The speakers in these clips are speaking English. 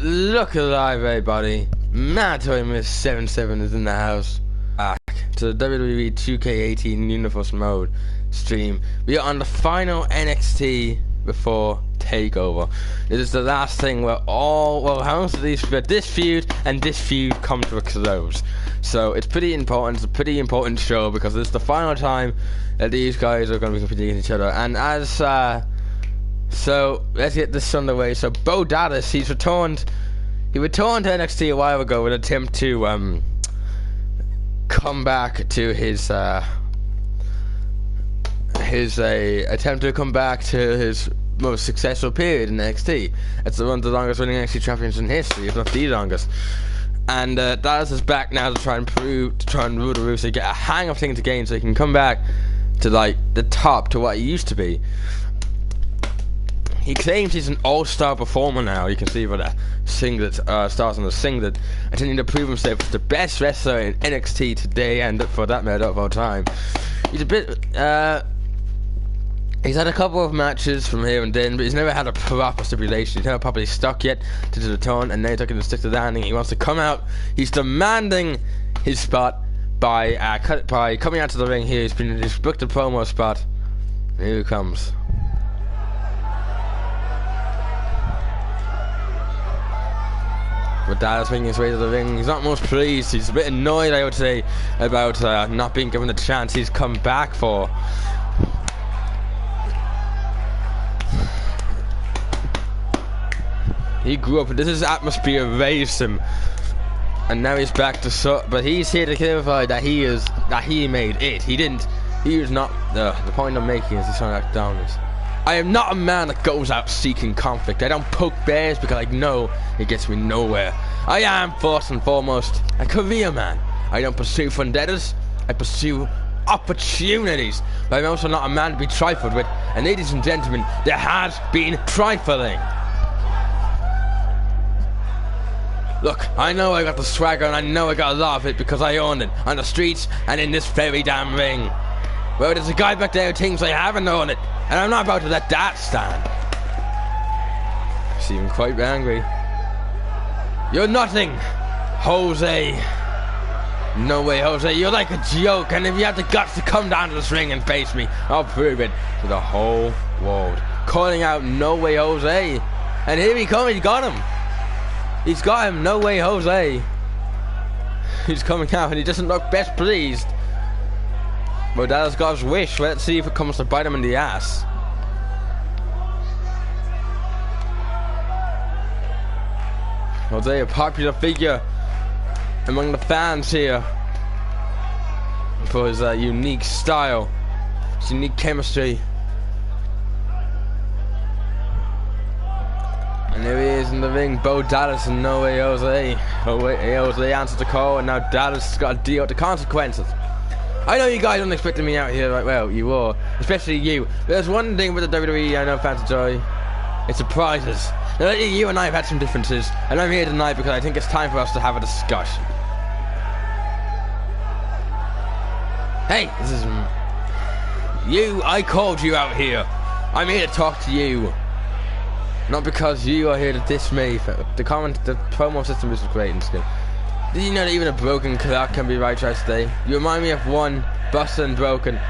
Look alive, everybody. Mandatory Miss 77 is in the house. Back to the WWE 2K18 Universe Mode stream. We are on the final NXT before Takeover. This is the last thing where this feud and this feud come to a close. So it's pretty important. It's a pretty important show because it's the final time that these guys are going to be competing against each other. And as so let's get this underway. So Bo Dallas, he returned to NXT a while ago with an attempt to come back to his most successful period in NXT. It's one of the longest running NXT champions in history, if not the longest. And Dallas is back now to try and rule the roost, so get a hang of things again, so he can come back to like the top, to what he used to be. He claims he's an all-star performer now. You can see by the singlet, stars on the singlet, intending to prove himself as the best wrestler in NXT today, and for that matter of all time. He's a bit, he's had a couple of matches from here and then, but he's never had a proper stipulation. He's never properly stuck yet to the return, and now he's looking to stick to the landing. He wants to come out. He's demanding his spot by coming out to the ring here. He's booked a promo spot. And here he comes. But Dallas making his way to the ring. He's not most pleased. He's a bit annoyed, I would say, about not being given the chance he's come back for. He grew up, his atmosphere raised him, and now he's back to but he's here to clarify that he made it. He was not, the point I'm making is he's trying to act down this. I am not a man that goes out seeking conflict. I don't poke bears because I know it gets me nowhere. I am, first and foremost, a career man. I don't pursue vendettas, I pursue opportunities. But I'm also not a man to be trifled with. And ladies and gentlemen, there has been trifling. Look, I know I got the swagger and I know I got a lot of it because I own it on the streets and in this very damn ring. Well, there's a guy back there who thinks I haven't owned it, and I'm not about to let that stand. He's even quite angry. You're nothing, Jose. No way, Jose. You're like a joke, and if you have the guts to come down to this ring and face me, I'll prove it to the whole world. Calling out no way, Jose. And here he comes, he got him. He's got him, no way, Jose. He's coming out, and he doesn't look best pleased. But Dallas got his wish. Let's see if it comes to bite him in the ass. Jose, a popular figure among the fans here for his unique style, his unique chemistry. And there he is in the ring, Bo Dallas and no way Jose. Jose answers the call, and now Dallas has got to deal with the consequences. I know you guys weren't expecting me out here, well, you were, especially you. But there's one thing with the WWE I know fans enjoy. It's surprises. Now, you and I have had some differences, and I'm here tonight because I think it's time for us to have a discussion. Hey, this is you. I called you out here. I'm here to talk to you. Not because you are here to diss me. The promo system is great and stuff. Did you know that even a broken clock can be right twice a day? You remind me of one, busted and broken.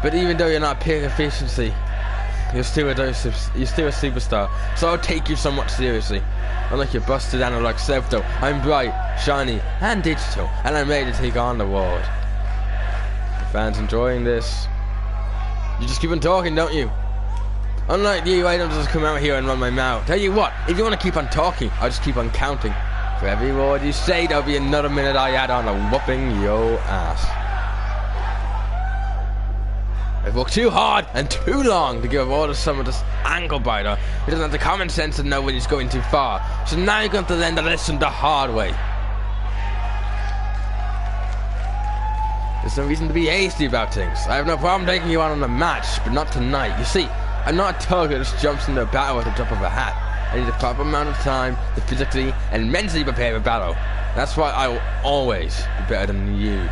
But even though you're not peak efficiency, you're still a superstar. So I'll take you somewhat seriously. Unlike your busted analog self though, I'm bright, shiny, and digital, and I'm ready to take on the world. The fans enjoying this. You just keep on talking, don't you? Unlike you, I don't just come out here and run my mouth. Tell you what, if you want to keep on talking, I'll just keep on counting. For every word you say, there'll be another minute I add on a whooping your ass. I've worked too hard and too long to give orders to some of this ankle biter who doesn't have the common sense to know when he's going too far. So now you're going to learn to listen the hard way. There's no reason to be hasty about things. I have no problem taking you on a match, but not tonight. You see, I'm not a target that just jumps into a battle at the drop of a hat. I need a proper amount of time to physically and mentally prepare for battle. That's why I will always be better than you.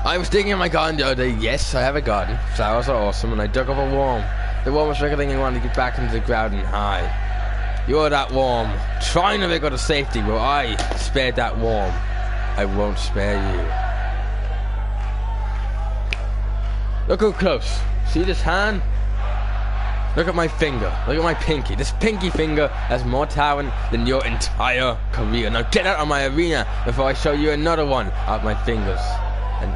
I was digging in my garden the other day. Yes, I have a garden. Flowers are awesome, and I dug up a worm. The worm was wriggling and wanted to get back into the ground and hide. You're that worm, trying to make out of safety, but I spared that worm. I won't spare you. Look up close. See this hand? Look at my finger. Look at my pinky. This pinky finger has more talent than your entire career. Now get out of my arena before I show you another one of my fingers. And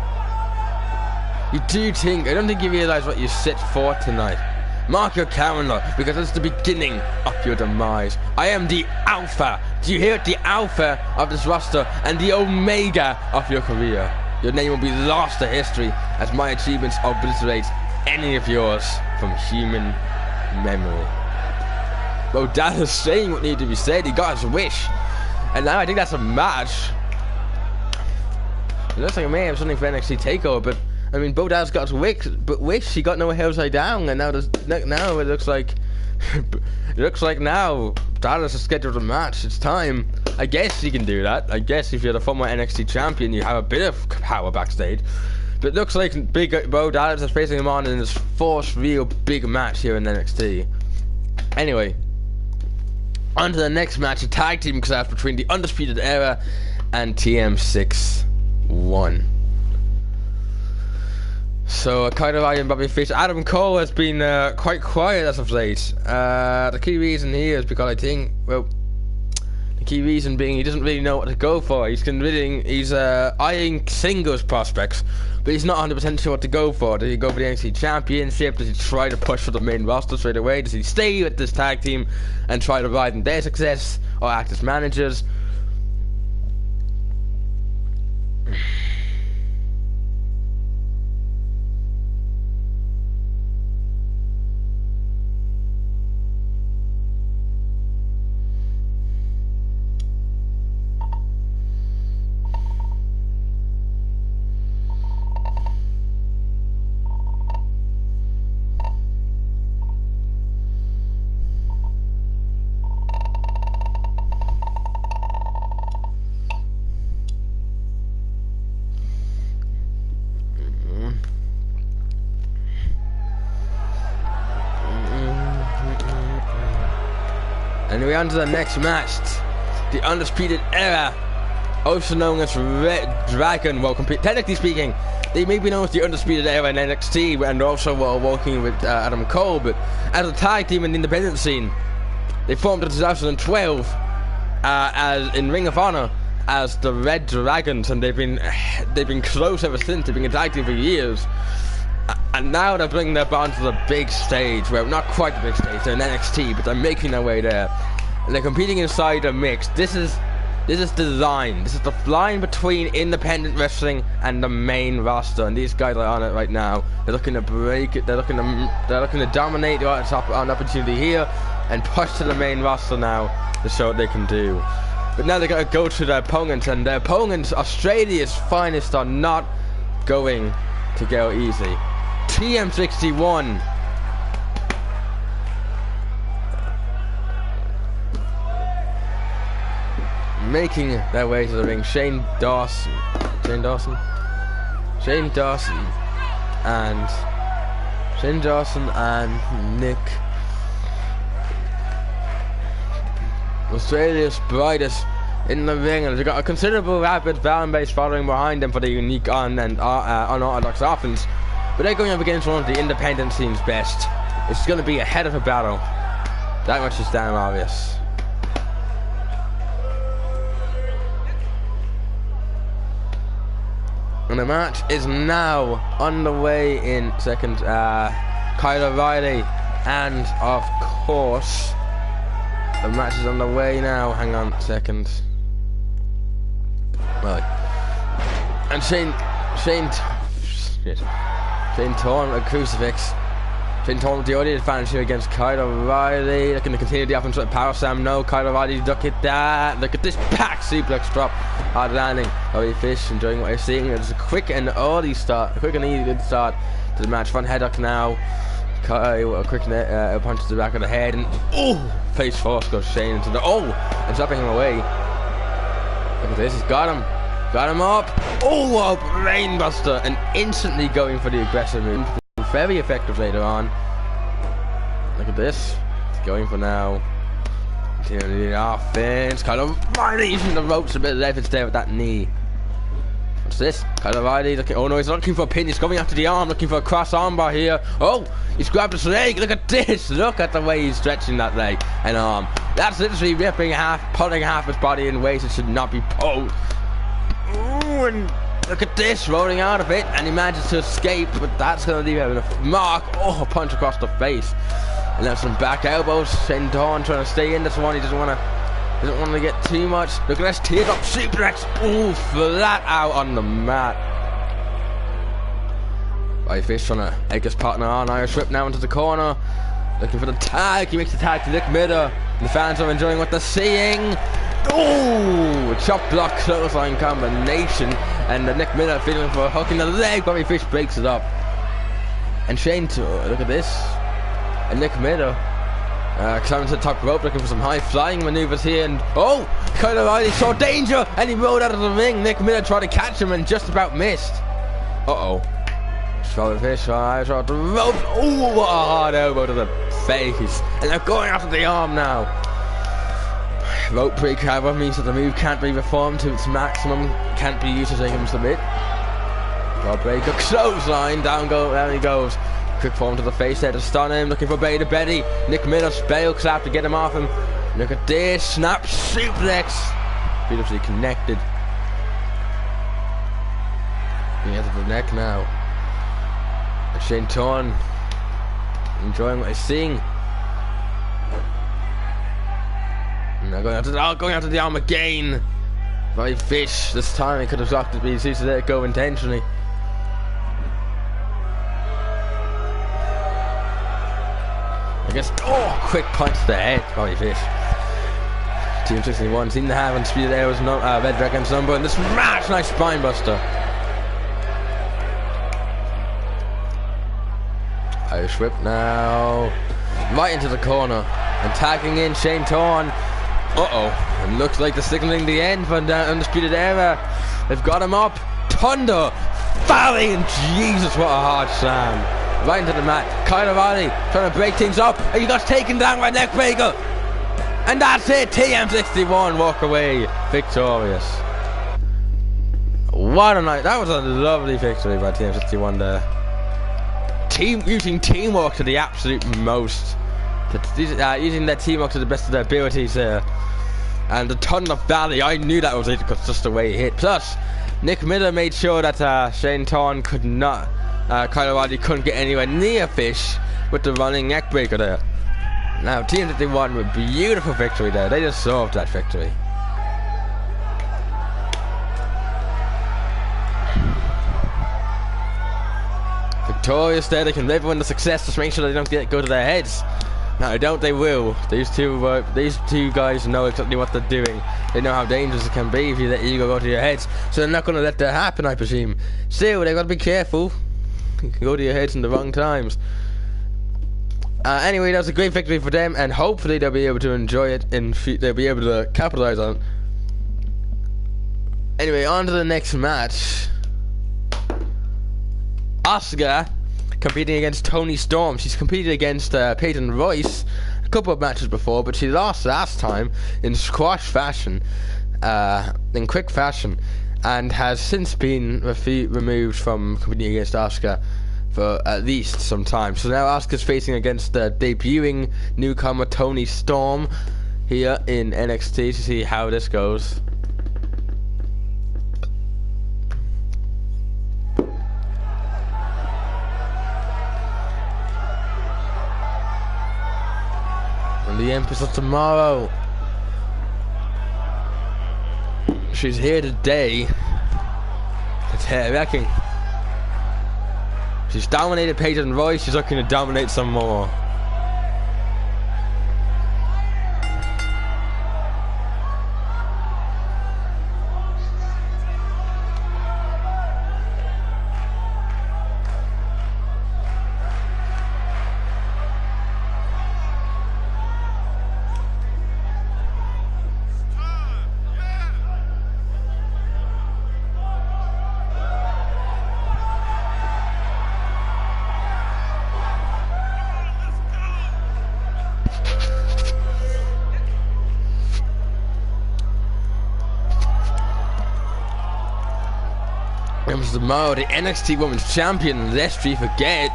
you do think, I don't think you realize what you sit for tonight. Mark your calendar, because it's the beginning of your demise. I am the alpha. Do you hear it? The alpha of this roster and the omega of your career. Your name will be lost to history as my achievements obliterate any of yours from human memory. Well, Dad is saying what needed to be said. He got his wish. And now I think that's a match. It looks like I may have something for NXT TakeOver, but I mean, Bo Dallas got his wish. He got no upside down, and now it looks like now Dallas has scheduled a match. It's time. I guess he can do that. I guess if you're the former NXT champion, you have a bit of power backstage. But it looks like Big Bo Dallas is facing him on in his first real big match here in NXT. Anyway, on to the next match, a tag team clash between the Undisputed Era and TM61. So, kind of and Bobby Fish. Adam Cole has been quite quiet as of late. The key reason here is because I think, well, the key reason being he doesn't really know what to go for. He's eyeing singles prospects, but he's not 100% sure what to go for. Does he go for the NXT Championship? Does he try to push for the main roster straight away? Does he stay with this tag team and try to ride in their success or act as managers? And we're on to the next match. The Undisputed Era, also known as Red Dragon. Well, technically speaking, they may be known as the Undisputed Era in NXT, and also while working with Adam Cole, but as a tag team in the independent scene, they formed in 2012 as in Ring of Honor as the Red Dragons, and they've been close ever since. They've been a tag team for years. And now they're bringing their bond to the big stage. Well, not quite the big stage, they're in NXT, but they're making their way there. And they're competing inside a mix. This is design. This is the line between independent wrestling and the main roster. And these guys are on it right now. They're looking to break it. They're looking to dominate the opportunity here and push to the main roster now to show what they can do. But now they got to go to their opponents, and their opponents, Australia's finest, are not going to go easy. TM61 making their way to the ring. Shane Dawson and Nick, Australia's brightest, in the ring, and they've got a considerable rapid balance base following behind them for the unique and unorthodox offense. But they're going up against one of the independent scene's best. It's going to be a head of a battle. That much is damn obvious. And the match is now underway in second. Kyle O'Reilly, and of course, the match is underway now. Hang on a second. Right. And Shane Thorne with a crucifix. Shane Thorne with the audio advantage here against Kyle O'Reilly. Looking to continue the offense with power slam. No, Kyle O'Reilly, look at that. Look at this pack suplex drop. Hard landing. Bobby Fish enjoying what you're seeing. It's a quick and early start. A quick and easy good start to the match. Front head up now. A quick punch to the back of the head. And face first goes Shane into the and dropping him away. Look at this. He's got him. Got him up. A brainbuster. And instantly going for the aggressive move. Very effective later on. Look at this. It's going for now. The offense, kind of Riley using the ropes a bit of leverage there with that knee. What's this? Kind of Riley looking. Oh no, he's looking for a pin. He's going after the arm, looking for a cross armbar here. Oh, he's grabbed his leg. Look at this. Look at the way he's stretching that leg and arm. That's literally ripping pulling half his body in ways it should not be pulled. Ooh, and look at this, rolling out of it, and he manages to escape, but that's going to leave him a mark. Oh, a punch across the face. And then some back elbows. Shane Dawn trying to stay in this one. He doesn't want to get too much. Look at this teardrop suplex. Ooh, flat out on the mat. Right, Fish trying to egg his partner on. Irish whip now into the corner. Looking for the tag. He makes the tag to Nick Midder. The fans are enjoying what they're seeing. Ooh, chop block clothesline combination. And Nick Midder feeling for a hook in the leg. Bobby Fish breaks it up. And Shane, look at this. And Nick Midder climbing to the top rope, looking for some high flying maneuvers here. And oh, Kyle O'Reilly saw danger and he rolled out of the ring. Nick Midder tried to catch him and just about missed. Uh-oh. Bobby Fish tries off the rope. Ooh, what a hard elbow to the face. And they're going after the arm now. Rope break, however, means that the move can't be reformed to its maximum. Can't be used to make him submit. Rope breaker, clothesline, down he goes. Quick form to the face there to stun him. Looking for Beta Betty. Nick Midder's bail clap to get him off him. Look at this. Snap suplex. Beautifully connected. Getting into the neck now. And Shane Thorne enjoying what he's seeing. And now going after the arm again. By Fish. This time he could have blocked it, but he seems to let it go intentionally. I guess, oh, quick punch to the head, Bobby Fish. Team 61 seemed to have on speed there was no Red Dragon's number, and this match, nice spine buster. Irish whip now, right into the corner, and tagging in Shane Thorne. Uh-oh, and looks like they're signaling the end for the Undisputed Era. They've got him up, Thunder, Valley, and Jesus, what a hard slam. Right into the mat. Kyle O'Reilly trying to break things up. And he got taken down by neckbreaker. And that's it. TM61 walk away victorious. What a night. That was a lovely victory by TM61 there. Using teamwork to the absolute most. Using their teamwork to the best of their abilities there. And the Thunder Valley, I knew that was it because just the way he hit. Plus, Nick Midder made sure that Shane Thorne could not. Kyle O'Reilly couldn't get anywhere near Fish with the running neckbreaker there. Now, Team 51 with beautiful victory there. They deserved that victory. Victorious there. They can live with the success. Just make sure they don't go to their heads. Now, don't they will. These two guys know exactly what they're doing. They know how dangerous it can be if you let ego go to your heads. So they're not going to let that happen, I presume. Still, they've got to be careful. You can go to your heads in the wrong times. Anyway, that was a great victory for them, and hopefully they'll be able to enjoy it. They'll be able to capitalize on it. Anyway, on to the next match. Asuka competing against Toni Storm. She's competed against Peyton Royce a couple of matches before, but she lost last time in squash fashion, in quick fashion. And has since been removed from competing against Asuka for at least some time. So now Asuka's facing against the debuting newcomer Toni Storm here in NXT to see how this goes. And the Empress of Tomorrow. She's here today. It's her wrecking. She's dominated Peyton Royce. She's looking to dominate some more. comes tomorrow, the NXT Women's Champion, lest we forget.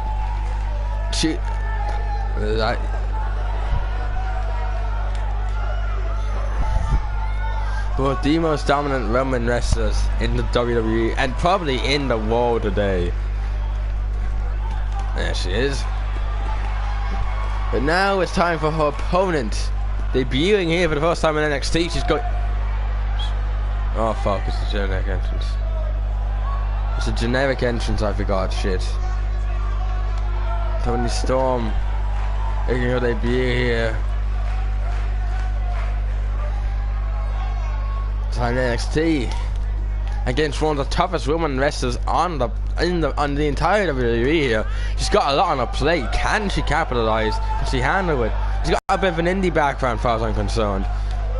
But the most dominant women wrestlers in the WWE and probably in the world today. There she is. But now it's time for her opponent. Debuting here for the first time in NXT. She's going... Oh fuck, it's a generic entrance. It's a generic entrance, I forgot, shit. Toni Storm making her debut here. Time NXT against one of the toughest women wrestlers on the entire WWE here. She's got a lot on her plate. Can she capitalize? Can she handle it? She's got a bit of an indie background, as far as I'm concerned.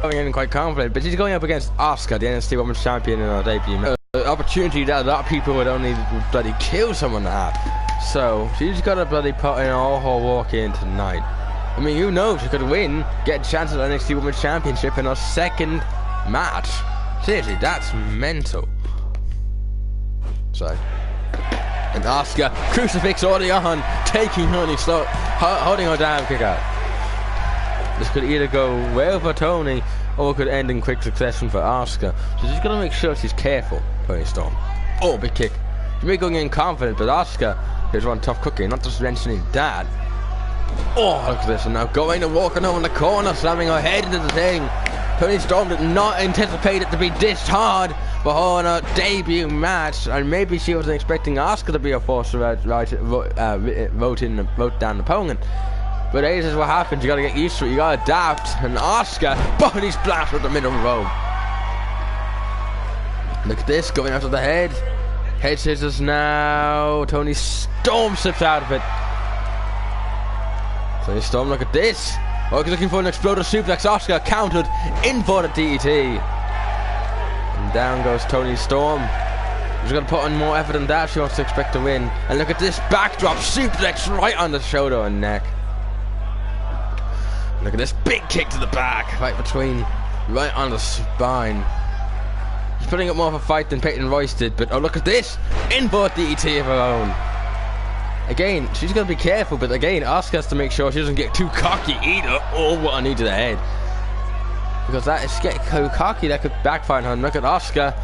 Going in quite confident, but she's going up against Asuka, the NXT Women's Champion, in her debut. Opportunity that a lot of people would only bloody kill someone at. So she's got to bloody put in all her work in tonight. I mean, who knows? She could win, get a chance at the NXT Women's Championship in her second match. Seriously, that's mental. So, and Asuka, crucifix early on, taking her slow, holding her down, kick out. This could either go well for Toni, or it could end in quick succession for Asuka. So she's got to make sure she's careful, Toni Storm. Oh, big kick. She may be going in confident, but Asuka is one tough cookie, not just mentioning that. Oh, look at this, and now going and walking over in the corner, slamming her head into the thing. Toni Storm did not anticipate it to be this hard for her in her debut match, and maybe she wasn't expecting Asuka to be a force to vote down the opponent. But this is what happens. You gotta get used to it. You gotta adapt. And Asuka body splash with the middle row. Look at this, going after the head. Head scissors now. Toni Storm slips out of it. Toni Storm, look at this. Oh, he's looking for an exploder suplex. Asuka countered in for the DET. And down goes Toni Storm. She's going to put on more effort than that. She wants to expect to win. And look at this backdrop suplex right on the shoulder and neck. Look at this big kick to the back. Right between, right on the spine. She's putting up more of a fight than Peyton Royce did. But oh, look at this. In for DET of her own. Again, she's going to be careful, but again, Asuka has to make sure she doesn't get too cocky either. Oh, what a knee to the head. Because that is getting too cocky, that could backfire on her. Look at Asuka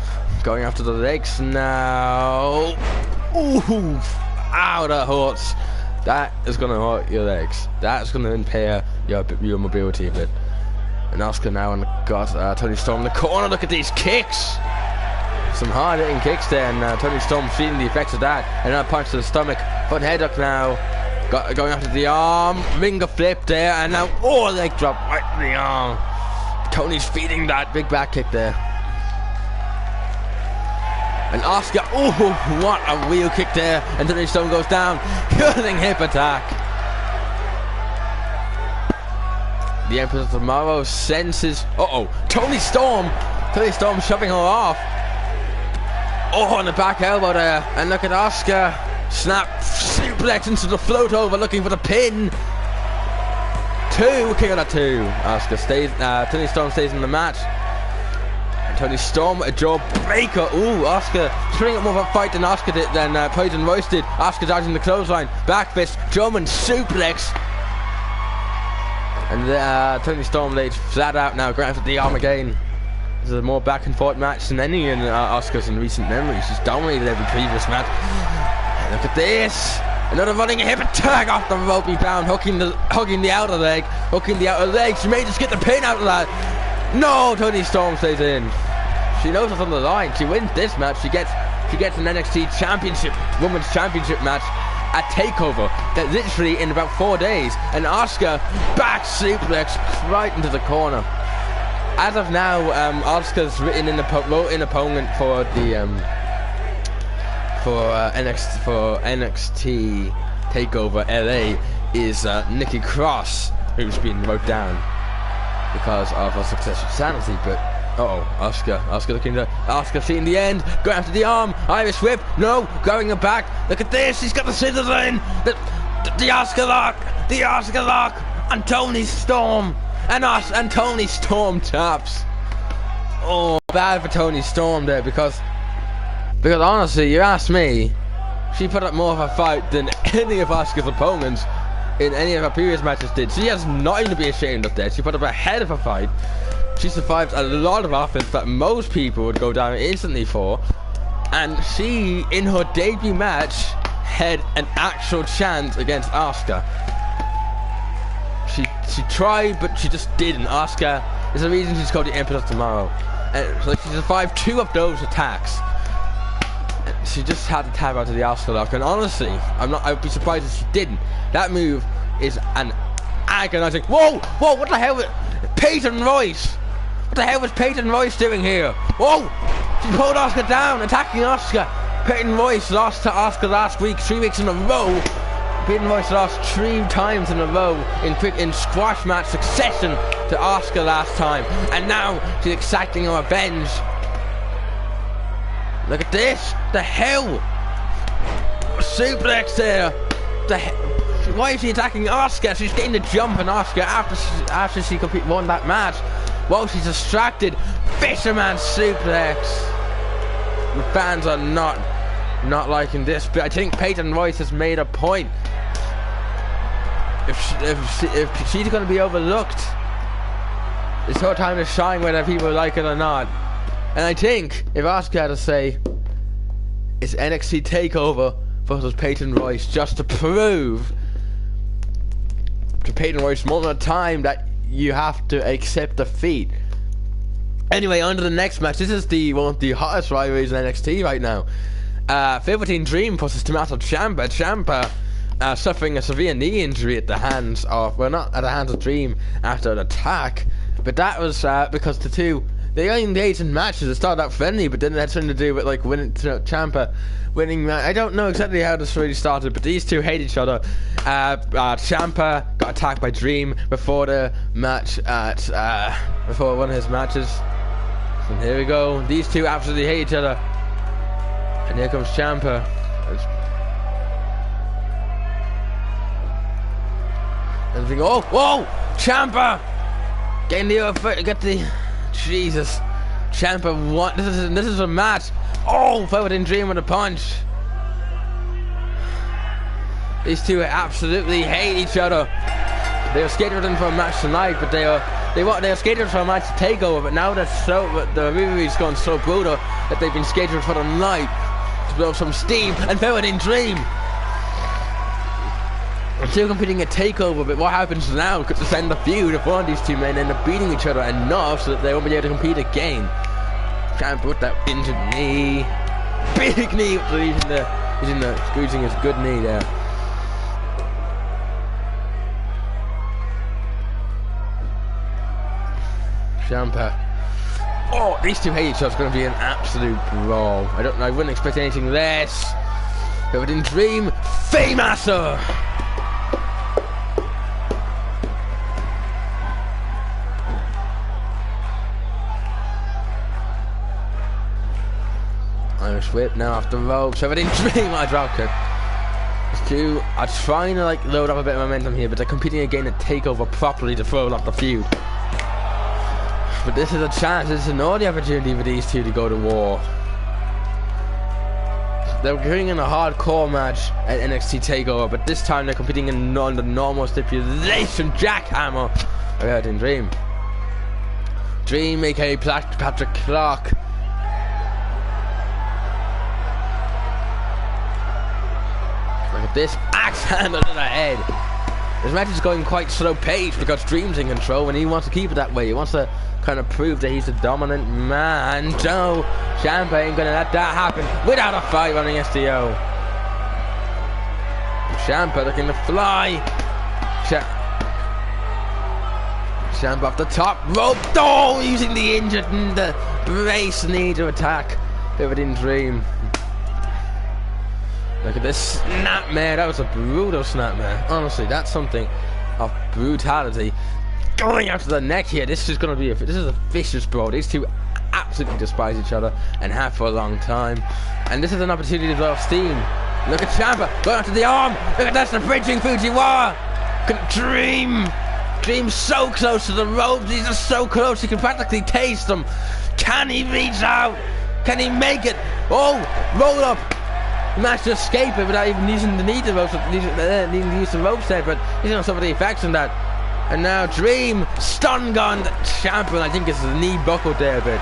going after the legs now. Ooh, ow, that hurts. That is going to hurt your legs. That's going to impair your mobility a bit. And Asuka now got Toni Storm in the corner. Look at these kicks. Some hard-hitting kicks there, and Toni Storm feeling the effects of that. And now punch to the stomach. Front head up now. Going after the arm. Ringer flip there, and now leg drop right in the arm. Toni's feeding that big back kick there. And Asuka, what a wheel kick there. And Toni Storm goes down. Curling hip attack. The Empress of Tomorrow senses. Toni Storm shoving her off. Oh, on the back elbow there. And look at Asuka. Snap suplex into the float over, looking for the pin. Kick out of 2. Asuka stays. Toni Storm stays in the match. And Toni Storm, a jaw breaker. Ooh, Asuka putting up more of a fight than Asuka did, than Peyton Royce did. Asuka dodging the clothesline, back fist, German suplex. And Toni Storm lays flat out now, going after the arm again. This is a more back and forth match than any in Asuka's in recent memory. She's dominated every previous match. And look at this. Another running hip attack off the ropey bound, hooking the outer leg. She may just get the pin out of that. No, Toni Storm stays in. She knows what's on the line. She wins this match. She gets an NXT Championship, Women's Championship match at TakeOver. That literally in about 4 days. And Asuka back suplex right into the corner. As of now, Asuka's written in opponent for the NXT TakeOver LA is Nikki Cross, who's been wrote down because of her success with Sanity. But Asuka looking to seeing the end, going after the arm, Irish whip, no, going back. Look at this, he's got the scissors in, the Asuka lock, and Toni Storm. And Toni Storm taps. Oh, bad for Toni Storm there, because Because honestly, you ask me, she put up more of a fight than any of Asuka's opponents in any of her previous matches did. She has nothing to be ashamed of that. She put up a hell of a fight. She survived a lot of offense that most people would go down instantly for. And she, in her debut match, had an actual chance against Asuka. She tried, but she just didn't. Asuka is the reason she's called the Empress tomorrow. And so she survived 2 of those attacks. And she just had to tap out to the Asuka lock. And honestly, I'd be surprised if she didn't. That move is an agonizing. Whoa! Whoa! What the hell was Peyton Royce? What the hell was Peyton Royce doing here? Whoa! She pulled Asuka down, attacking Asuka. Peyton Royce lost to Asuka last week, 3 weeks in a row. Peyton Royce lost 3 times in a row in squash match succession to Asuka last time, and now she's exacting her revenge. Look at this! The hell! Suplex there. Why is she attacking Asuka? She's getting the jump on Asuka after she won that match. Whoa, she's distracted. Fisherman suplex. The fans are not liking this, but I think Peyton Royce has made a point. If she's going to be overlooked, it's her time to shine, whether people like it or not. And I think if Asuka had to say it's NXT TakeOver versus Peyton Royce, just to prove to Peyton Royce one more time that you have to accept defeat. Anyway, on to the next match. This is one of the hottest rivalries in NXT right now. Velveteen Dream versus Tommaso Ciampa. Ciampa suffering a severe knee injury at the hands of, well, not at the hands of Dream after an attack, but that was because they got engaged in matches that started out friendly, but then it had something to do with like Ciampa winning. I don't know exactly how this really started, but these two hate each other. Ciampa got attacked by Dream before the match before one of his matches. And here we go. These two absolutely hate each other. And here comes Ciampa. And we go, oh, whoa! Ciampa! Getting the other foot, get the... Jesus. Ciampa won. This is a match. Oh, Velveteen Dream with a punch. These two absolutely hate each other. They were scheduled in for a match tonight, but they were scheduled for a match to TakeOver, but now the rivalry's gone so brutal that they've been scheduled for the night to blow some steam. And Velveteen Dream are still competing at TakeOver, but what happens now could just end the feud if one of these two men end up beating each other enough so that they won't be able to compete again. Ciampa with that injured knee, big knee. He's squeezing his good knee there. Ciampa. Oh, these two hate each other. It's going to be an absolute brawl. I wouldn't expect anything less. Velveteen Dream, Fameasser. Irish whip now off the rope. Velveteen Dream, I dropped it. These two are trying to like load up a bit of momentum here, but they're competing again at TakeOver properly to throw off the feud. But this is a chance, this is an early opportunity for these two to go to war. They're getting in a hardcore match at NXT TakeOver, but this time they're competing in the normal stipulation jackhammer. Velveteen Dream. Dream, aka Patrick Clark. Look at this axe handle to the head. This match is going quite slow paced because Dream's in control and he wants to keep it that way. He wants to kind of prove that he's the dominant man. Joe Ciampa ain't gonna let that happen without a fight on the SDO. Ciampa looking to fly. Ciampa off the top rope. Oh, using the injured and the brace knee to attack Velveteen Dream. Look at this snapmare. That was a brutal snapmare. Honestly, that's something of brutality. Going after the neck here. This is going to be this is a vicious brawl. These two absolutely despise each other and have for a long time. And this is an opportunity to blow off steam. Look at Ciampa going after the arm. Look at that's the bridging Fujiwara. Dream so close to the ropes. These are so close. You can practically taste them. Can he reach out? Can he make it? Oh, roll up. He managed to escape it without even using the need to ropes, needing to use the ropes there, but he's not some of the effects on that. And now Dream stun gun Champion. I think it's the knee buckled there a bit.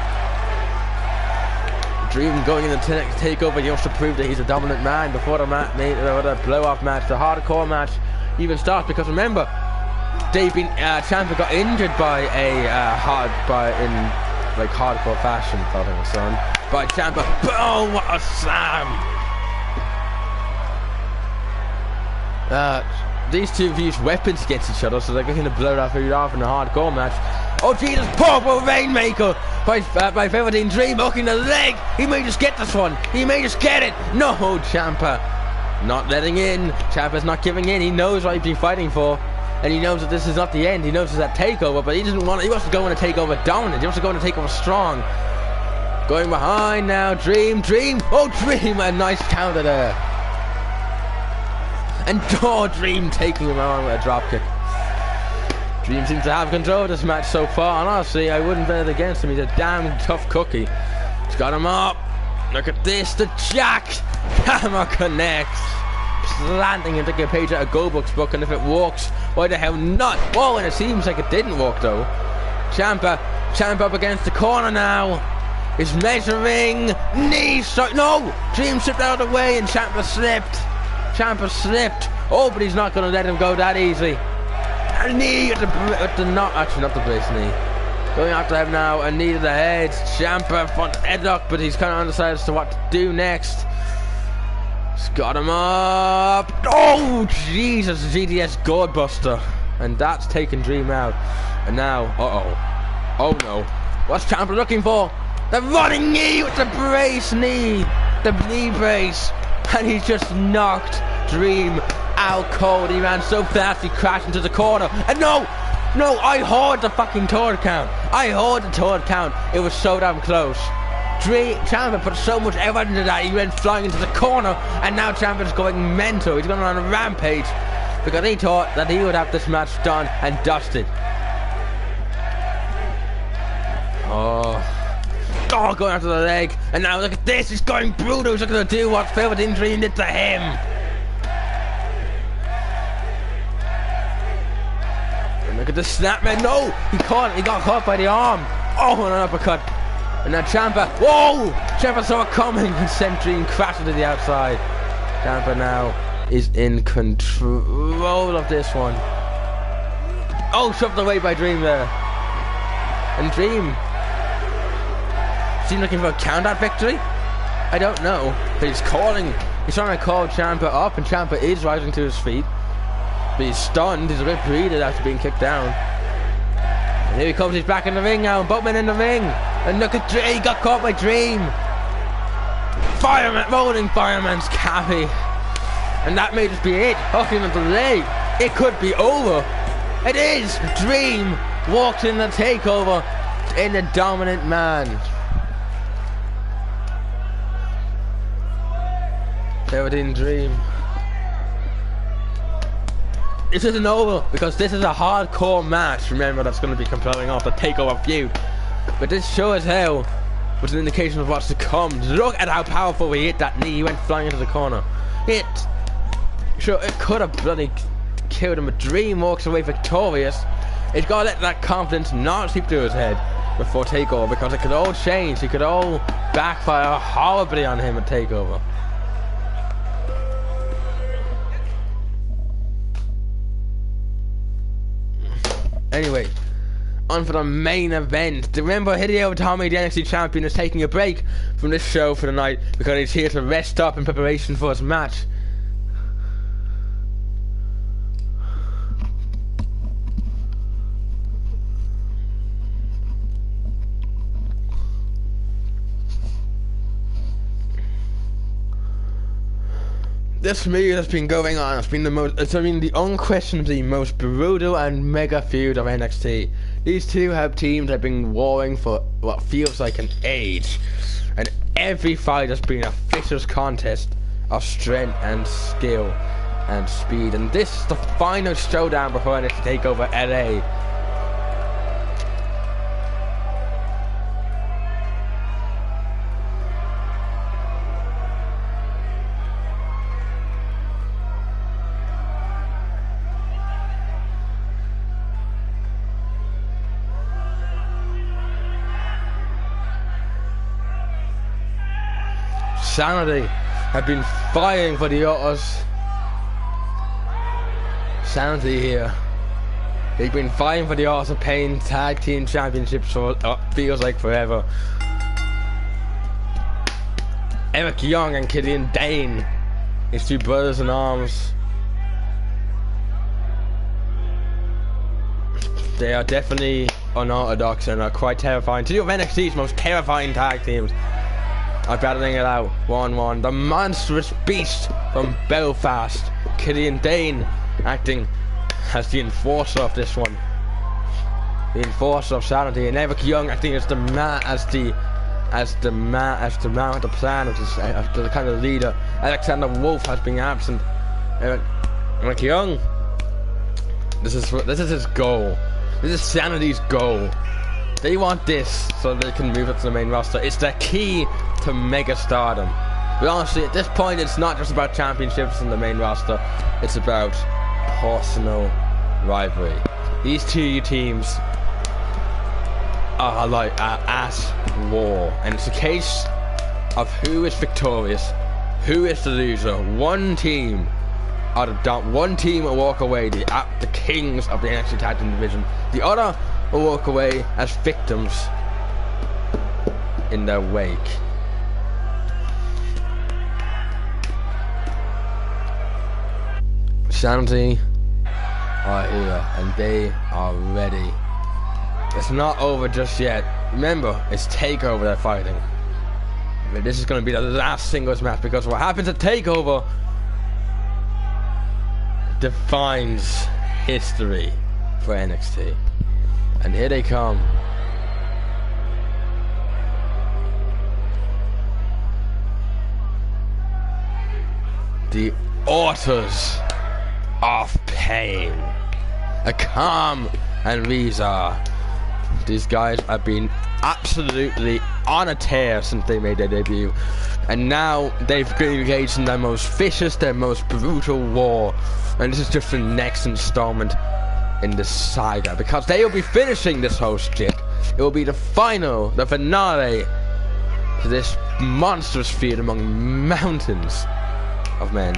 Dream going in the next takeover. He wants to prove that he's a dominant man before the blow-off match, the hardcore match even starts. Because remember, they've been Ciampa got injured by a in hardcore fashion. Thought it was son by Ciampa. Oh, what a slam! These two have used weapons against each other, so they're going to blow that food off in a hardcore match. Oh Jesus, purple Rainmaker by Velveteen Dream hooking the leg. He may just get this one. He may just get it. No, Ciampa not letting in. Ciampa's not giving in. He knows what he's been fighting for, and he knows that this is not the end. He knows it's that takeover, but he doesn't want. He wants to go in a takeover dominant. He wants to go in a takeover strong. Going behind now, Dream. Oh, Dream, a nice counter there. And Dream taking him on with a dropkick. Dream seems to have control of this match so far, and honestly, I wouldn't bet it against him. He's a damn tough cookie. He's got him up. Look at this, the Jack Hammer connects. Slanting him, taking a page out of Goldberg's book, and if it works, why the hell not? Whoa, and it seems like it didn't work though. Ciampa up against the corner now. He's measuring. Knee strike. No! Dream slipped out of the way, and Ciampa slipped. Oh, but he's not going to let him go that easy. A knee at the not the base knee. Going after him now, a knee to the head. Ciampa front headlock, but he's kind of undecided as to what to do next. He's got him up. Oh, Jesus, GDS Gourdbuster. And that's taken Dream out. And now, oh no. What's Ciampa looking for? The running knee with the brace knee. The knee brace. And he's just knocked Dream out cold. He ran so fast he crashed into the corner. And no, I heard the fucking third count. It was so damn close. Ciampa put so much effort into that. He went flying into the corner, and now Ciampa's going mental. He's going on a rampage because he thought that he would have this match done and dusted. Oh, going after the leg, and now look at this. He's going brutal. He's not going to do what Velveteen Dream did to him. And look at the snap, man. No, he got caught by the arm. Oh, an uppercut. And now Ciampa. Whoa! Ciampa saw it coming and sent Dream crashing to the outside. Ciampa now is in control of this one. Oh, shoved away by Dream there. And Dream seems looking for a count-out victory? I don't know. But he's trying to call Ciampa up, and Ciampa is rising to his feet. But he's stunned. He's a bit bleeded after being kicked down. And here he comes. He's back in the ring now. Boatman in the ring. And look at Dream. He got caught by Dream. Rolling fireman's cappy. And that may just be it. Hooking at the leg. It could be over. It is. Dream walks in the takeover in the dominant man. Velveteen Dream. This isn't over because this is a hardcore match. Remember, that's going to be compelling off the takeover feud. But this show as hell was an indication of what's to come. Look at how powerful he hit that knee. He went flying into the corner. Sure, it could have bloody killed him, but Dream walks away victorious. He's got to let that confidence not seep through his head before takeover, because it could all change. It could all backfire horribly on him at takeover. Anyway, on for the main event. Remember, Hideo Itami, the NXT champion, is taking a break from this show for the night because he's here to rest up in preparation for his match. This feud has been going on. It's been the unquestionably most brutal and mega feud of NXT. These two teams have been warring for what feels like an age, and every fight has been a vicious contest of strength and skill and speed. And this is the final showdown before NXT take over LA. Sanity have been fighting for the others. Sanity here. They've been fighting for the Art of Pain Tag Team Championships for feels like forever. Eric Young and Killian Dane, his two brothers in arms. They are definitely unorthodox and are quite terrifying. Two of NXT's most terrifying tag teams are battling it out 1-1. The monstrous beast from Belfast, Killian Dane, acting as the enforcer of this one, the enforcer of Sanity, and Eric Young acting as the man, as the man with the plan, which is the kind of leader. Alexander Wolf has been absent. Eric Young, this is his goal. This is Sanity's goal. They want this so they can move it to the main roster. It's the key to mega stardom. But honestly, at this point, it's not just about championships in the main roster. It's about personal rivalry. These two teams are like at war, and it's a case of who is victorious, who is the loser. One team will walk away the kings of the NXT Tag Team division. The other will walk away as victims in their wake. Sanity are here and they are ready. It's not over just yet. Remember, it's TakeOver they're fighting. But this is going to be the last singles match, because what happens at TakeOver defines history for NXT. And here they come. The Authors of Pain, Akam and Reza. These guys have been absolutely on a tear since they made their debut, and now they've engaged in their most vicious, their most brutal war. And this is just the next installment in the saga, because they will be finishing this whole shit. It will be the finale to this monstrous feud among mountains of men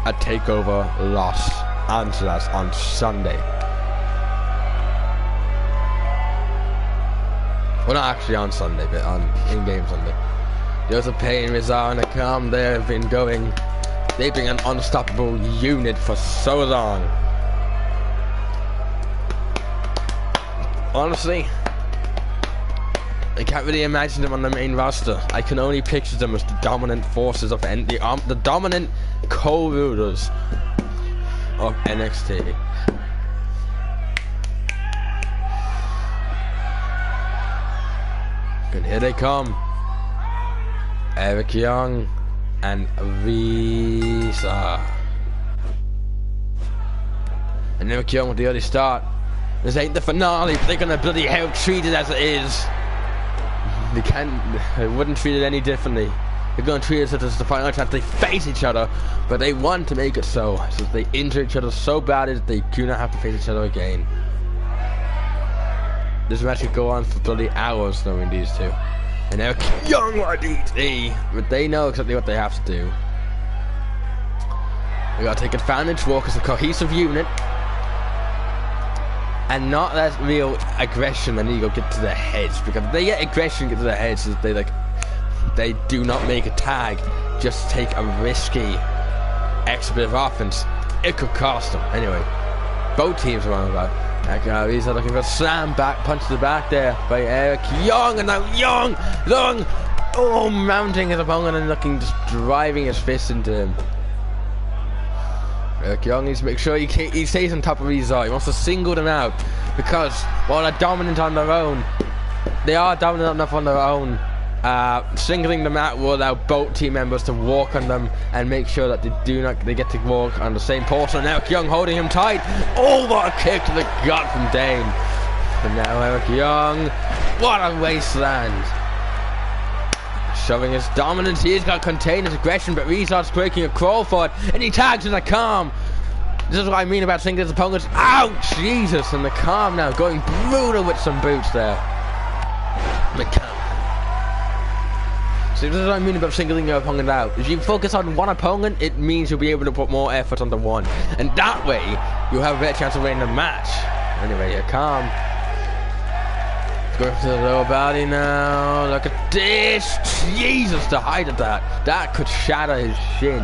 at TakeOver Los Angeles on Sunday. Well, not actually on Sunday, but on in-game Sunday. There's a Pain, Reza and Akam. They've been an unstoppable unit for so long. Honestly, I can't really imagine them on the main roster. I can only picture them as the dominant forces of the dominant co-rulers of NXT. And here they come. Eric Young and Reza. And Eric Young with the early start. This ain't the finale, but they're gonna bloody hell treat it as it is. They wouldn't treat it any differently. They're gonna treat it as the final chance they face each other, but they want to make it so they injure each other so badly that they do not have to face each other again. This match could go on for bloody hours knowing these two. And Eric Young are DT, but they know exactly what they have to do. They gotta take advantage, walk as a cohesive unit, and not let real aggression and ego get to their heads, because if they get aggression get to their heads, they do not make a tag, just take a risky extra bit of offense. It could cost them. Anyway, both teams are on about. He's looking for a slam back, punch to the back there by Eric Young, and now Young, mounting his opponent and just driving his fist into him. Eric Young needs to make sure he stays on top of Reza. He wants to single them out, because while they're dominant on their own, they are dominant enough on their own. Singling them out will allow both team members to walk on them and make sure that they get to walk on the same portion. And Eric Young holding him tight. Oh, what a kick to the gut from Dane. And now Eric Young, what a wasteland. Showing his dominance, he's got contained his aggression, but Reza's breaking a crawl for it, and he tags in the Akam. This is what I mean about singling his opponents. Ouch, Jesus, and the Akam now going brutal with some boots there. The Akam. this is what I mean about singling your opponent out. If you focus on one opponent, it means you'll be able to put more effort on the one. And that way, you'll have a better chance of winning the match. Anyway, here, calm. Going for the lower body now. Look at this. Jesus, the height of that. That could shatter his shin.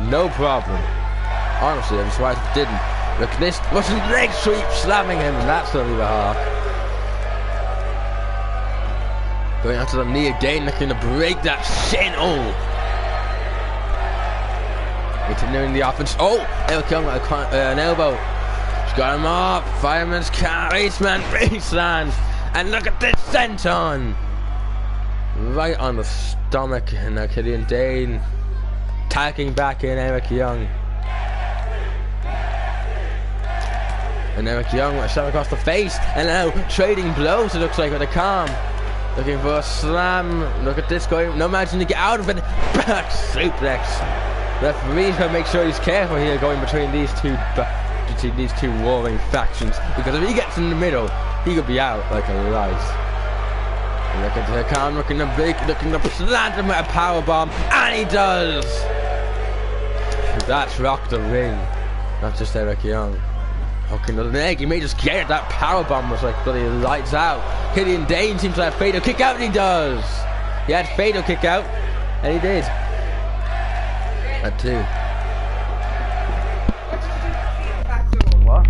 No problem. Honestly, I'm surprised it didn't. Look at this. What's his leg sweep slamming him? And that's only the half. Going onto the knee again, looking to break that shin. Oh! Continuing the offense. Oh! Eric Young with an elbow. She's got him up. Fireman's carry. Baseman baselands. And look at this senton. Right on the stomach. And now Killian Dane tacking back in Eric Young. And Eric Young with a shot across the face. And now trading blows, it looks like, with a calm. Looking for a slam. Look at this guy. No managing to get out of it. Back suplex. Referee's got to make sure he's careful here going between these two warring factions. Because if he gets in the middle, he could be out like a light. And look at the Khan looking to plant him with a power bomb. And he does. That's rocked the ring. Not just Eric Young. Hooking the leg, he may just get it. That powerbomb was like bloody lights out. Killian Dane seems to have fatal kick out, and he does. He had fatal kick out, and he did. That too. What?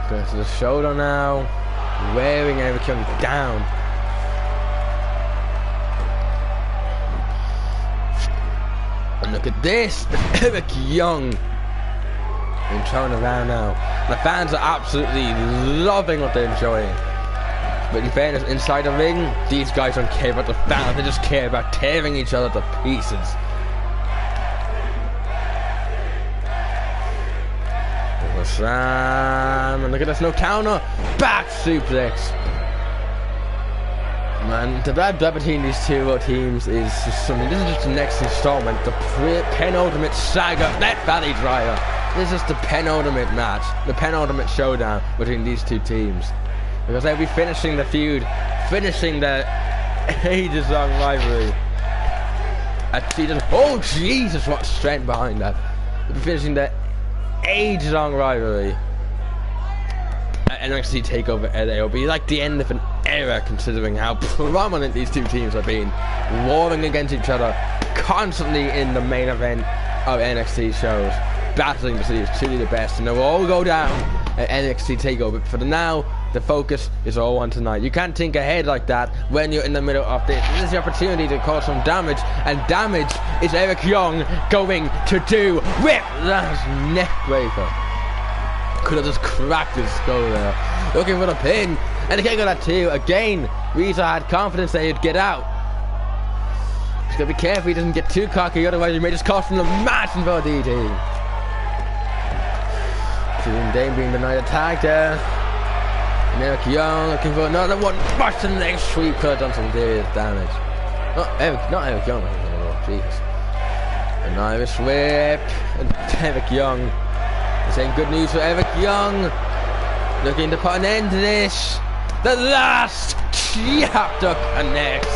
Going to the shoulder now, wearing Eric Young down. And look at this, Eric Young being thrown around now. The fans are absolutely loving what they're enjoying. But in fairness, inside the ring, these guys don't care about the fans, they just care about tearing each other to pieces. Slam, and look at this, no counter, back suplex. Man, the bad blood between these two teams is just something. This is just the next installment, the penultimate saga, net valley driver. This is the penultimate match, the penultimate showdown between these two teams. Because they'll be finishing the feud, finishing the ages-long rivalry. Oh Jesus, what strength behind that. They'll be finishing the age-long rivalry at NXT TakeOver LA. It'll be like the end of an era, considering how prominent these two teams have been, warring against each other constantly in the main event of NXT shows, battling to see who's truly the best, and they will all go down at NXT TakeOver. But for the now, the focus is all on tonight. You can't think ahead like that when you're in the middle of this. This is the opportunity to cause some damage, and damage is Eric Young going to do with that neck breaker. Could have just cracked his skull there. Looking for the pin, and he can't go that too. Again, Reza had confidence that he'd get out. He's got to be careful he doesn't get too cocky, otherwise he may just cost him the match for a DT. Killian Dane being denied a tag there. And Eric Young looking for another one. Boston leg sweep, could have done some serious damage. Not Eric Young. Oh, Jesus. An Irish whip. And Eric Young. Saying good news for Eric Young. Looking to put an end to this. The last chapter connects.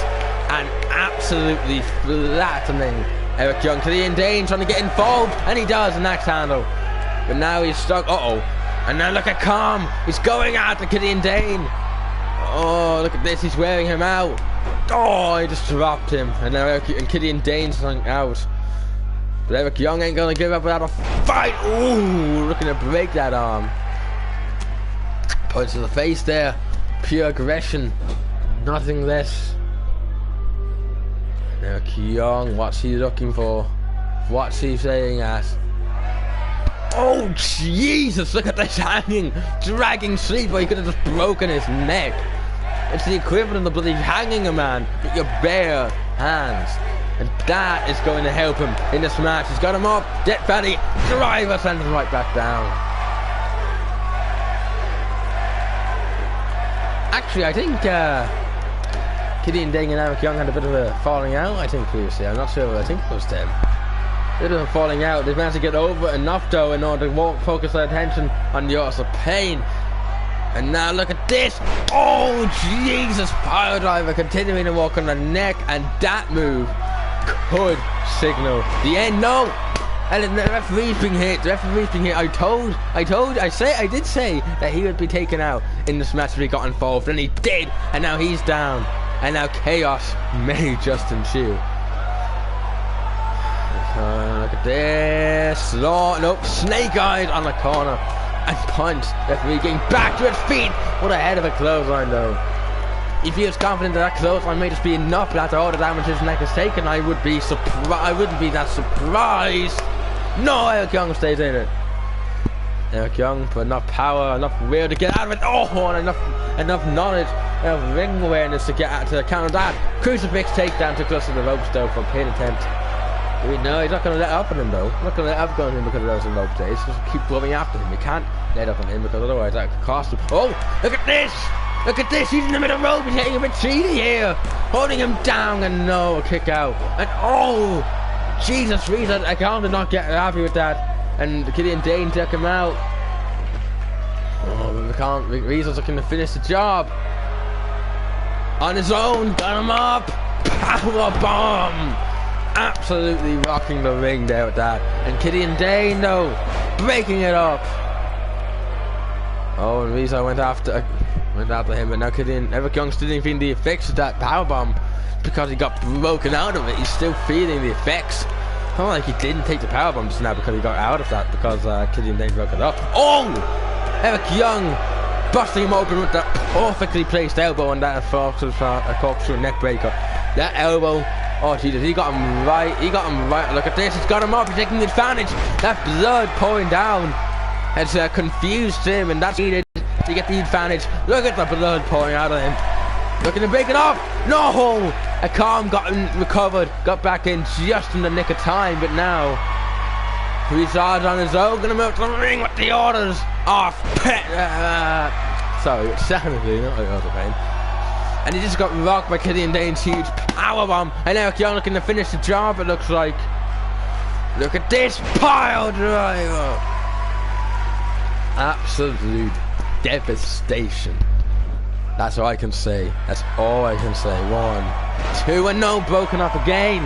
And absolutely flattening Eric Young. Killian Dane trying to get involved. And he does, an axe handle. But now he's stuck. Uh-oh. And now look at Calm. He's going after Killian Dane. Oh, look at this. He's wearing him out. Oh, he just dropped him. And now Killian Dane's out. But Eric Young ain't going to give up without a fight. Ooh, looking to break that arm. Punch to the face there. Pure aggression. Nothing less. And Eric Young, what's he looking for? What's he saying at? Oh Jesus, look at this hanging, dragging sleeper. He could have just broken his neck. It's the equivalent of bloody hanging a man with your bare hands. And that is going to help him in this match. He's got him up, Death Valley, driver, sends him right back down. Actually, I think Killian Dane and Eric Young had a bit of a falling out, I think, previously. I'm not sure, I think it was them. A bit of a falling out. They've managed to get over enough, though, in order to focus their attention on the Authors of Pain. And now look at this. Oh, Jesus. Pile driver continuing to walk on the neck. And that move could signal the end. No. And the referee's being hit. The referee's being hit. I did say that he would be taken out in this match if he got involved. And he did. And now he's down. And now chaos may just ensue. Look at this. Nope. Snake eyes on the corner. And punch. Referee getting back to its feet. What a head of a clothesline, though. He feels confident that clothesline may just be enough, but after all the damage his neck has taken, I wouldn't be that surprised. No, Eric Young stays in it. Eric Young, but enough power, enough will to get out of it. Oh, and enough knowledge, enough ring awareness to get out to counter that. Crucifix takedown too close to the ropes, though, for a pin attempt. No, he's not going to let up on him, though. Not going to let up on him because of those ropes. He's just keep going after him. He can't let up on him because otherwise that could cost him. Oh, look at this! Look at this! He's in the middle of the rope. He's hitting a bit cheaty here, holding him down, and no, a kick out. And oh, Jesus, Reza, I can't not get happy with that. And Killian Dane took him out. Oh, we can't. Reza's looking to finish the job on his own. Got him up. Power bomb. Absolutely rocking the ring there with that. And Killian Dane, though, breaking it up. Oh, and Reza went after him, but now Eric Young still didn't feel the effects of that powerbomb because he got broken out of it. He's still feeling the effects. Not like he didn't take the powerbomb just now because he got out of that because Killian Dane broke it up. Oh! Eric Young busting him open with that perfectly placed elbow and that corkscrew neck breaker. That elbow. Oh Jesus, he got him right. Look at this, he's got him up, he's taking the advantage. That blood pouring down has confused him, and that's needed to get the advantage. Look at the blood pouring out of him. Looking to break it off. No! Akam got recovered, got back in just in the nick of time, but now Rizard on his own, gonna move to the ring with the orders off. Sorry, it's technically not the other pain. And he just got rocked by Killian Dane's huge powerbomb. And Eric Young looking to finish the job, it looks like. Look at this pile driver. Absolute devastation. That's all I can say. That's all I can say. 1, 2, and no, broken up again.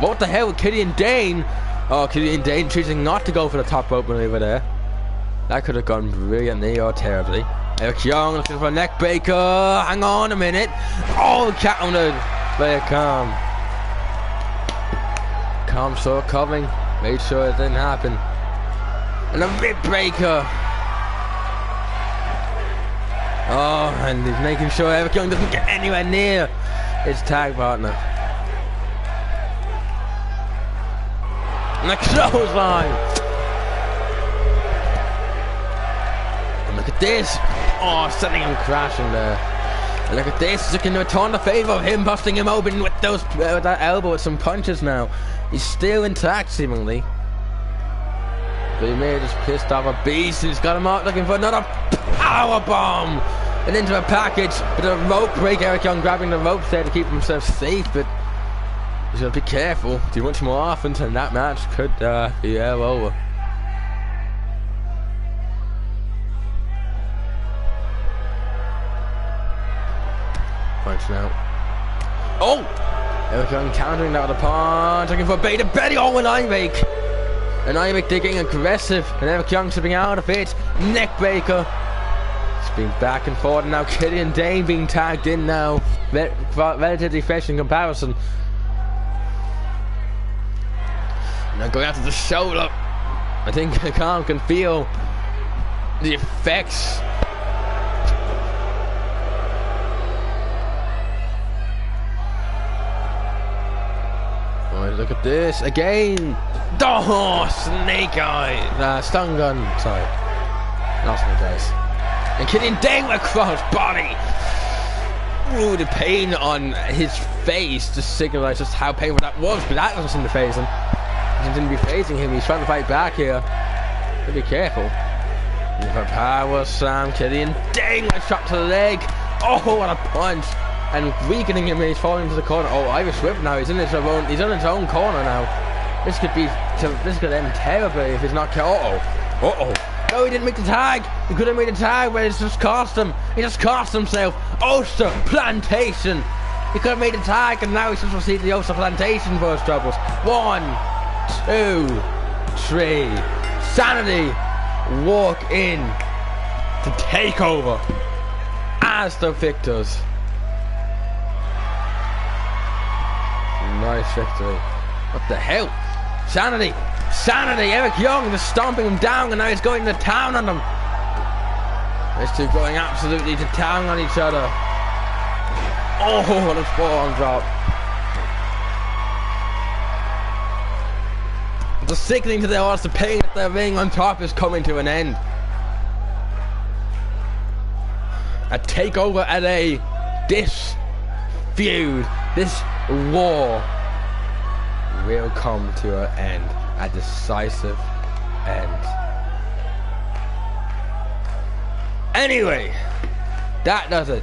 What the hell with Killian Dane? Oh, Killian Dane choosing not to go for the top rope maneuver there. That could have gone brilliantly or terribly. Eric Young looking for a neck breaker. Hang on a minute. Oh, countered by Akam. Akam saw it coming. Made sure it didn't happen. And a rib breaker. Oh, and he's making sure Eric Young doesn't get anywhere near his tag partner. And a clothesline. And look at this. Oh, sending him crashing there. And look at this, looking to turn the favour of him, busting him open with that elbow with some punches now. He's still intact, seemingly. But he may have just pissed off a beast. He's got him out looking for another power bomb. And into a package with a rope break. Eric Young grabbing the ropes there to keep himself safe, but he's got to be careful. Too much more offense, and that match could be over. Punch now. Oh! Eric Young countering that with a punch, looking for Beta Betty. Oh, an eye rake. And eye rake digging aggressive, and Eric Young slipping out of it. Neck breaker. It's being back and forth, and now Killian Dane being tagged in now. Relatively fresh in comparison. Now going after the shoulder. I think Akam can feel the effects. Look at this again. Oh, snake eye. Stun gun. Sorry. Not snake eyes. And Killian Dane with a cross body. Ooh, the pain on his face just signalized just how painful that was. But that doesn't seem to phase him. He didn't be phasing him. He's trying to fight back here. Be careful. With a power slam, Killian Dane, a shot to the leg. Oh, what a punch! And weakening him, he's falling into the corner. Oh, Irish whip now. He's in his own corner now. This could end terribly if he's not. No, he didn't make the tag. He could have made the tag, but it's just cost him. He just cost himself. Ulster Plantation. He could have made the tag, and now he's just received the Ulster Plantation for his troubles. 1, 2, 3. Sanity walk in to take over as the victors. Nice victory. What the hell? Sanity! Eric Young just stomping him down, and now he's going to town on them. These two going absolutely to town on each other. Oh, what a forearm drop. The sickening to their hearts, the pain that they're being on top is coming to an end. A takeover at this feud, this war will come to an end, a decisive end. Anyway, that does it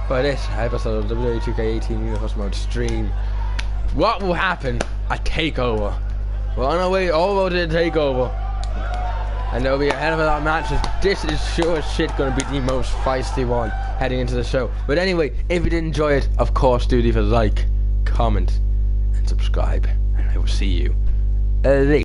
for this episode of WWE 2K18 Universe Mode stream. What will happen at TakeOver? We're on our way over to the TakeOver, and there'll be a hell of a lot of matches. This is sure as shit gonna be the most feisty one heading into the show. But anyway, if you did enjoy it, of course do leave a like, comment, and subscribe, and I will see you later.